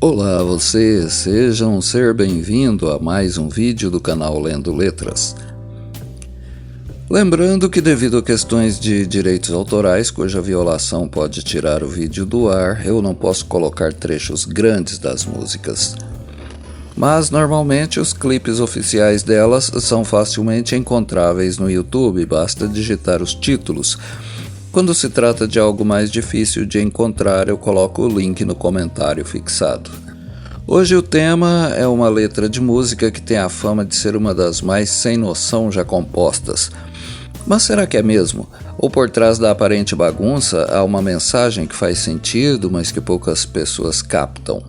Olá você, seja um ser bem-vindo a mais um vídeo do canal Lendo Letras. Lembrando que devido a questões de direitos autorais, cuja violação pode tirar o vídeo do ar, eu não posso colocar trechos grandes das músicas. Mas normalmente os clipes oficiais delas são facilmente encontráveis no YouTube, basta digitar os títulos. Quando se trata de algo mais difícil de encontrar, eu coloco o link no comentário fixado. Hoje o tema é uma letra de música que tem a fama de ser uma das mais sem noção já compostas. Mas será que é mesmo? Ou por trás da aparente bagunça há uma mensagem que faz sentido, mas que poucas pessoas captam?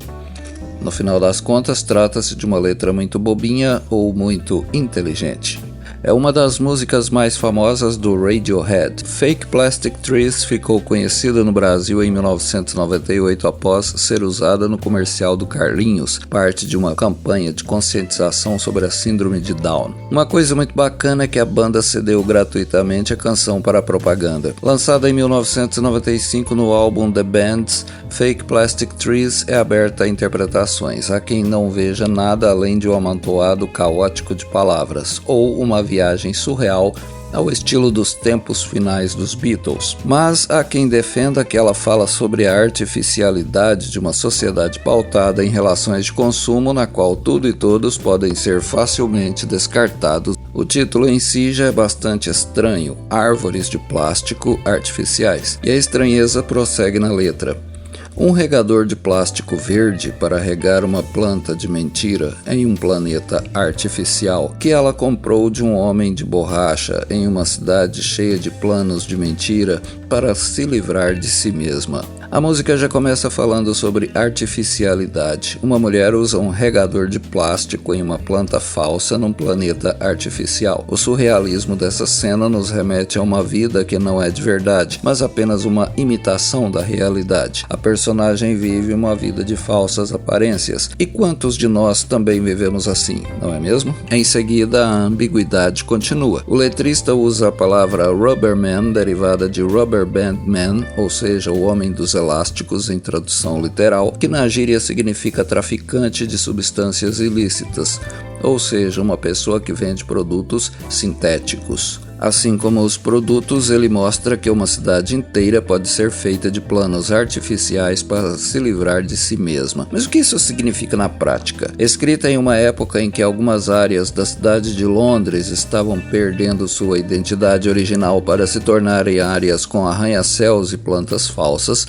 No final das contas, trata-se de uma letra muito bobinha ou muito inteligente. É uma das músicas mais famosas do Radiohead. Fake Plastic Trees ficou conhecida no Brasil em 1998 após ser usada no comercial do Carlinhos, parte de uma campanha de conscientização sobre a síndrome de Down. Uma coisa muito bacana é que a banda cedeu gratuitamente a canção para a propaganda. Lançada em 1995 no álbum The Band's, Fake Plastic Trees é aberta a interpretações. Há quem não veja nada além de um amontoado caótico de palavras, ou uma viagem surreal ao estilo dos tempos finais dos Beatles. Mas há quem defenda que ela fala sobre a artificialidade de uma sociedade pautada em relações de consumo na qual tudo e todos podem ser facilmente descartados. O título em si já é bastante estranho, árvores de plástico artificiais, e a estranheza prossegue na letra. Um regador de plástico verde para regar uma planta de mentira em um planeta artificial que ela comprou de um homem de borracha em uma cidade cheia de planos de mentira para se livrar de si mesma. A música já começa falando sobre artificialidade. Uma mulher usa um regador de plástico em uma planta falsa num planeta artificial. O surrealismo dessa cena nos remete a uma vida que não é de verdade, mas apenas uma imitação da realidade. A personagem vive uma vida de falsas aparências. E quantos de nós também vivemos assim, não é mesmo? Em seguida, a ambiguidade continua. O letrista usa a palavra Rubber Man, derivada de Rubber Band Man, ou seja, o homem dos elásticos em tradução literal, que na gíria significa traficante de substâncias ilícitas, ou seja, uma pessoa que vende produtos sintéticos. Assim como os produtos, ele mostra que uma cidade inteira pode ser feita de planos artificiais para se livrar de si mesma. Mas o que isso significa na prática? Escrita em uma época em que algumas áreas da cidade de Londres estavam perdendo sua identidade original para se tornarem áreas com arranha-céus e plantas falsas,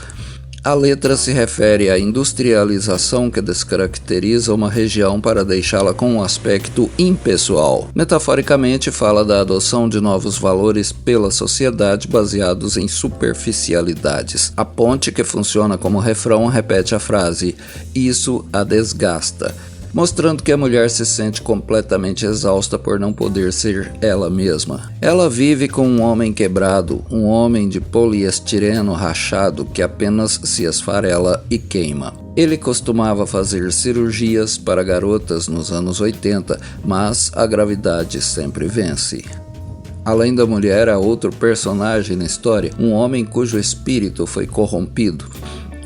a letra se refere à industrialização que descaracteriza uma região para deixá-la com um aspecto impessoal. Metaforicamente, fala da adoção de novos valores pela sociedade baseados em superficialidades. A ponte, que funciona como refrão, repete a frase "Isso a desgasta", mostrando que a mulher se sente completamente exausta por não poder ser ela mesma. Ela vive com um homem quebrado, um homem de poliestireno rachado que apenas se esfarela e queima. Ele costumava fazer cirurgias para garotas nos anos 80, mas a gravidade sempre vence. Além da mulher, há outro personagem na história, um homem cujo espírito foi corrompido.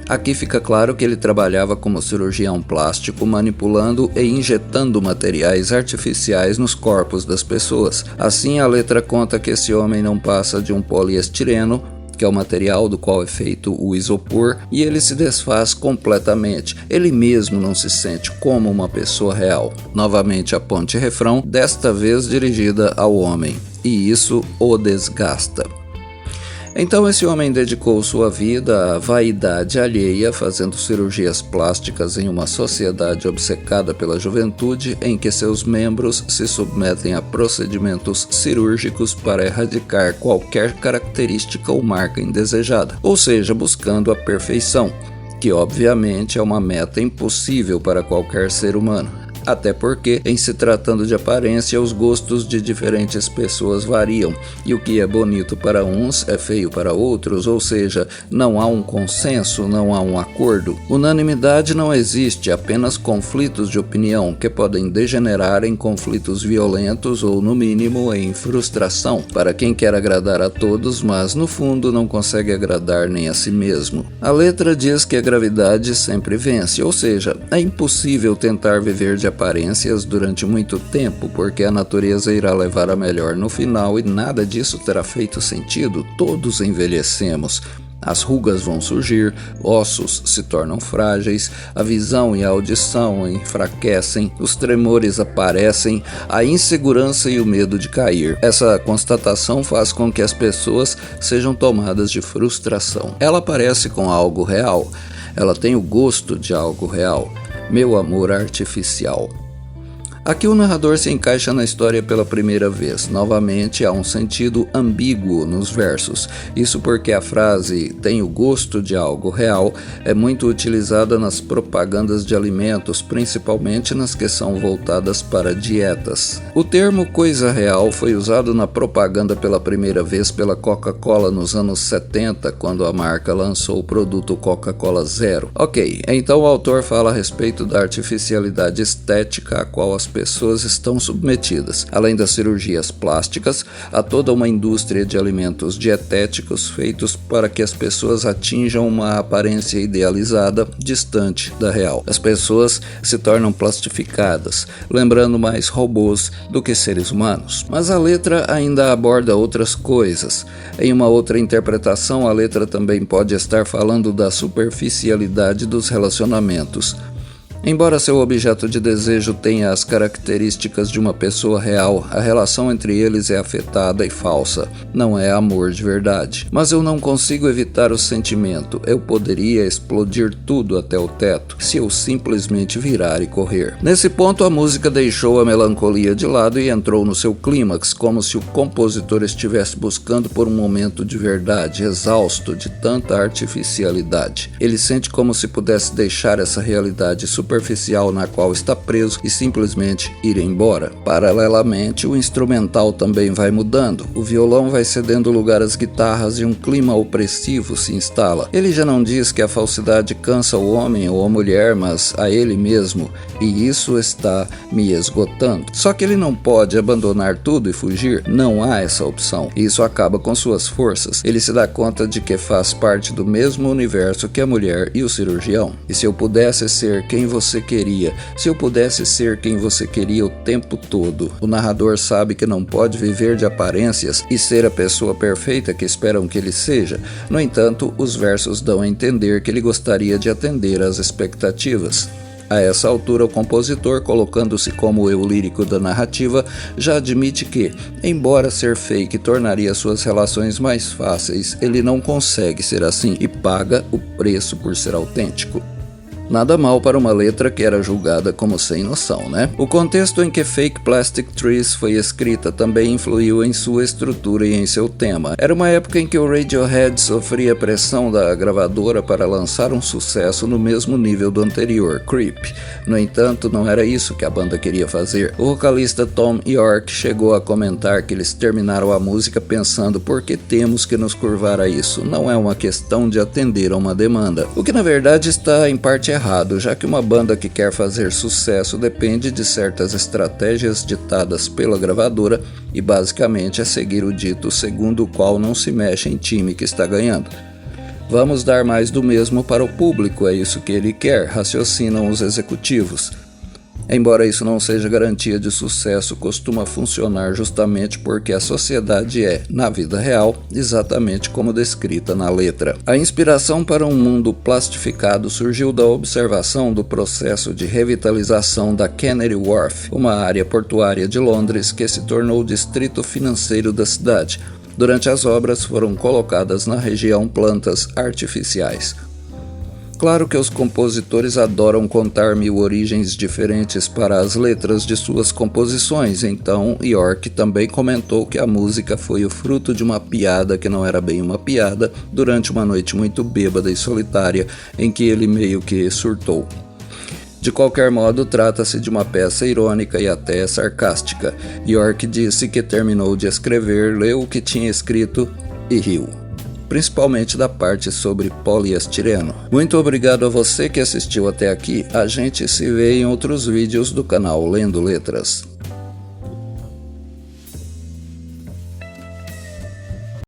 Aqui fica claro que ele trabalhava como cirurgião plástico, manipulando e injetando materiais artificiais nos corpos das pessoas. Assim, a letra conta que esse homem não passa de um poliestireno, que é o material do qual é feito o isopor, e ele se desfaz completamente. Ele mesmo não se sente como uma pessoa real. Novamente a ponte refrão, desta vez dirigida ao homem, e isso o desgasta. Então esse homem dedicou sua vida à vaidade alheia, fazendo cirurgias plásticas em uma sociedade obcecada pela juventude, em que seus membros se submetem a procedimentos cirúrgicos para erradicar qualquer característica ou marca indesejada, ou seja, buscando a perfeição, que obviamente é uma meta impossível para qualquer ser humano. até porque, em se tratando de aparência, os gostos de diferentes pessoas variam, e o que é bonito para uns é feio para outros, ou seja, não há um consenso, não há um acordo. Unanimidade não existe, apenas conflitos de opinião que podem degenerar em conflitos violentos ou, no mínimo, em frustração para quem quer agradar a todos, mas no fundo não consegue agradar nem a si mesmo. A letra diz que a gravidade sempre vence, ou seja, é impossível tentar viver de aparências durante muito tempo, porque a natureza irá levar a melhor no final e nada disso terá feito sentido. Todos envelhecemos. As rugas vão surgir, ossos se tornam frágeis, a visão e a audição enfraquecem, os tremores aparecem, a insegurança e o medo de cair. Essa constatação faz com que as pessoas sejam tomadas de frustração. Ela parece com algo real, ela tem o gosto de algo real. Meu amor artificial. Aqui o narrador se encaixa na história pela primeira vez. Novamente, há um sentido ambíguo nos versos. Isso porque a frase "tem o gosto de algo real" é muito utilizada nas propagandas de alimentos, principalmente nas que são voltadas para dietas. O termo coisa real foi usado na propaganda pela primeira vez pela Coca-Cola nos anos 70, quando a marca lançou o produto Coca-Cola Zero. Ok, então o autor fala a respeito da artificialidade estética a qual as pessoas estão submetidas. Além das cirurgias plásticas, há toda uma indústria de alimentos dietéticos feitos para que as pessoas atinjam uma aparência idealizada, distante da real. As pessoas se tornam plastificadas, lembrando mais robôs do que seres humanos. Mas a letra ainda aborda outras coisas. Em uma outra interpretação, a letra também pode estar falando da superficialidade dos relacionamentos. Embora seu objeto de desejo tenha as características de uma pessoa real, a relação entre eles é afetada e falsa. Não é amor de verdade. Mas eu não consigo evitar o sentimento. Eu poderia explodir tudo até o teto, se eu simplesmente virar e correr. Nesse ponto, a música deixou a melancolia de lado e entrou no seu clímax, como se o compositor estivesse buscando por um momento de verdade, exausto de tanta artificialidade. Ele sente como se pudesse deixar essa realidade superficial na qual está preso e simplesmente ir embora. Paralelamente, o instrumental também vai mudando. O violão vai cedendo lugar às guitarras e um clima opressivo se instala. Ele já não diz que a falsidade cansa o homem ou a mulher, mas a ele mesmo, e isso está me esgotando. Só que ele não pode abandonar tudo e fugir. Não há essa opção. Isso acaba com suas forças. Ele se dá conta de que faz parte do mesmo universo que a mulher e o cirurgião. E se eu pudesse ser quem você queria, se eu pudesse ser quem você queria o tempo todo. O narrador sabe que não pode viver de aparências e ser a pessoa perfeita que esperam que ele seja. No entanto, os versos dão a entender que ele gostaria de atender às expectativas. A essa altura, o compositor, colocando-se como o eu lírico da narrativa, já admite que, embora ser fake tornaria suas relações mais fáceis, ele não consegue ser assim e paga o preço por ser autêntico. Nada mal para uma letra que era julgada como sem noção, né? O contexto em que Fake Plastic Trees foi escrita também influiu em sua estrutura e em seu tema. Era uma época em que o Radiohead sofria pressão da gravadora para lançar um sucesso no mesmo nível do anterior, Creep. No entanto, não era isso que a banda queria fazer. O vocalista Thom Yorke chegou a comentar que eles terminaram a música pensando: por que temos que nos curvar a isso? Não é uma questão de atender a uma demanda. O que na verdade está em parte errado, já que uma banda que quer fazer sucesso depende de certas estratégias ditadas pela gravadora e basicamente é seguir o dito segundo o qual não se mexe em time que está ganhando. Vamos dar mais do mesmo para o público, é isso que ele quer, raciocinam os executivos. Embora isso não seja garantia de sucesso, costuma funcionar justamente porque a sociedade é, na vida real, exatamente como descrita na letra. A inspiração para um mundo plastificado surgiu da observação do processo de revitalização da Canary Wharf, uma área portuária de Londres que se tornou o distrito financeiro da cidade. Durante as obras foram colocadas na região plantas artificiais. Claro que os compositores adoram contar mil origens diferentes para as letras de suas composições, então Yorke também comentou que a música foi o fruto de uma piada que não era bem uma piada durante uma noite muito bêbada e solitária em que ele meio que surtou. De qualquer modo, trata-se de uma peça irônica e até sarcástica. York disse que terminou de escrever, leu o que tinha escrito e riu. Principalmente da parte sobre poliestireno. Muito obrigado a você que assistiu até aqui. A gente se vê em outros vídeos do canal Lendo Letras.